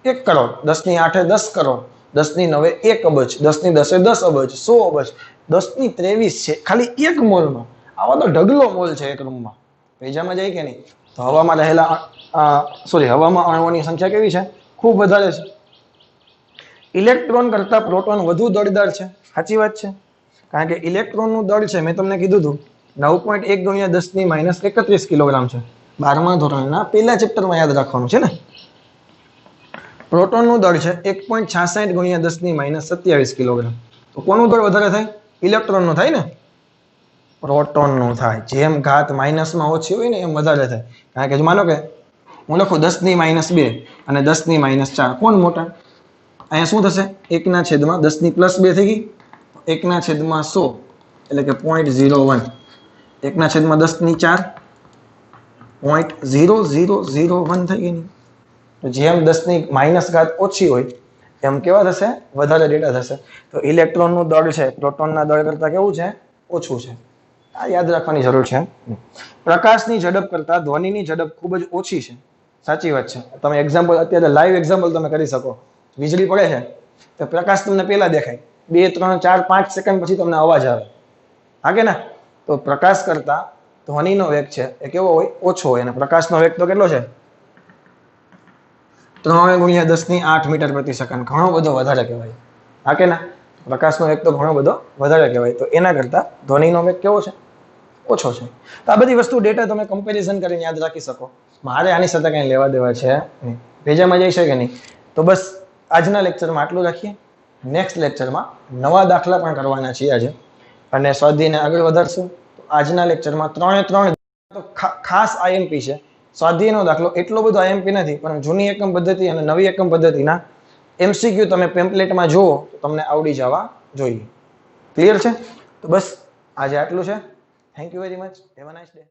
1 કરોડ, 10 ની 8 10 કરોડ, 10 ની 9 1 અબજ, 10 ની 10 10 અબજ, 100 અબજ, 10 ની 23 છે ખાલી 1 મોલમાં. આવા તો ઢગલો મોલ છે એક રૂમમાં. ભેજામાં જાય કે નહીં? તો હવામાં રહેલા હવામાં અણુઓની સંખ્યા કેવી છે? ખૂબ વધારે છે. ઇલેક્ટ્રોન કરતા પ્રોટોન વધુ દળદાર છે. સાચી વાત છે. કારણ કે ઇલેક્ટ્રોનનું દળ છે, મેં તમને કીધું હતું, 9.1 ગુણ્યા 10 ની -31 કિલોગ્રામ છે. 12મા ધોરણના પહેલા ચેપ્ટરમાં યાદ રાખવાનું છે ને. પ્રોટોનનું દળ છે 1.66 ગુણ્યા 10 ની -27 કિલોગ્રામ. તો કોનું દળ વધારે થાય? ઇલેક્ટ્રોનનું થાય ને. પ્રોટોનનું થાય. જેમ ઘાત માઇનસમાં ઓછી હોય ને એમ વધારે થાય. કારણ કે માનો કે હું લખું 10 ની -2 અને 10 ની -4, કોણ મોટા? અહીંયા શું થશે? 1/10 ની +2 થઈ ગઈ, 1/100 એટલે કે 0.01, 1/10 ની 4 0.0001 થઈ ગઈ. તો જેમ 10 ની માઇનસ ઘાત ઓછી હોય એમ કેવા થશે? વધારે ડેટા થશે. તો ઇલેક્ટ્રોનનું દળ છે પ્રોટોનના દળ કરતાં કેવું છે? ઓછું છે. આ યાદ રાખવાની જરૂર છે. પ્રકાશની ઝડપ કરતાં ધ્વનિની ઝડપ ખૂબ જ ઓછી છે. સાચી વાત છે. તમે એક્ઝામ્પલ અત્યારે લાઈવ એક્ઝામ્પલ તમે કરી શકો. વીજળી પડે છે તો પ્રકાશ તમને પહેલા દેખાય, 2 3 4 5 સેકન્ડ પછી તમને અવાજ આવે. હા કે ના? તો પ્રકાશ કરતાં ધ્વનિનો વેગ છે એ કેવો હોય? ઓછો હોય. અને પ્રકાશનો વેગ તો કેટલો છે? 3 × 10⁸ મીટર પ્રતિ સેકન્ડ. ઘણો બધો વધારે કહેવાય. હા કે ના? પ્રકાશનો વેગ તો ઘણો બધો વધારે કહેવાય. તો એના કરતાં ધ્વનિનો વેગ કેવો છે? ઓછો છે. તો આ બધી વસ્તુ ડેટા તમે કમ્પેરિઝન કરીને યાદ રાખી શકો. મારે આની સાથે કંઈ લેવા દેવા છે નહીં. ભેજામાં જઈ છે કે નહીં? તો બસ આજના લેક્ચરમાં આટલું રાખીએ. નેક્સ્ટ લેક્ચરમાં નવા દાખલા પણ કરવાના છીએ આજે, અને સ્વાધ્યાયને આગળ વધારશું. તો આજના લેક્ચરમાં 3 તો ખાસ આઈએમપી છે. સ્વાધ્યાયનો દાખલો એટલો બધો આઈએમપી નથી, પણ જૂની એકમ પદ્ધતિ અને નવી એકમ પદ્ધતિના MCQ તમે પેમ્પલેટમાં જુઓ તો તમને આવડી જવા જોઈએ. ક્લિયર છે? તો બસ આજે આટલું છે. Thank you very much. Have a nice day.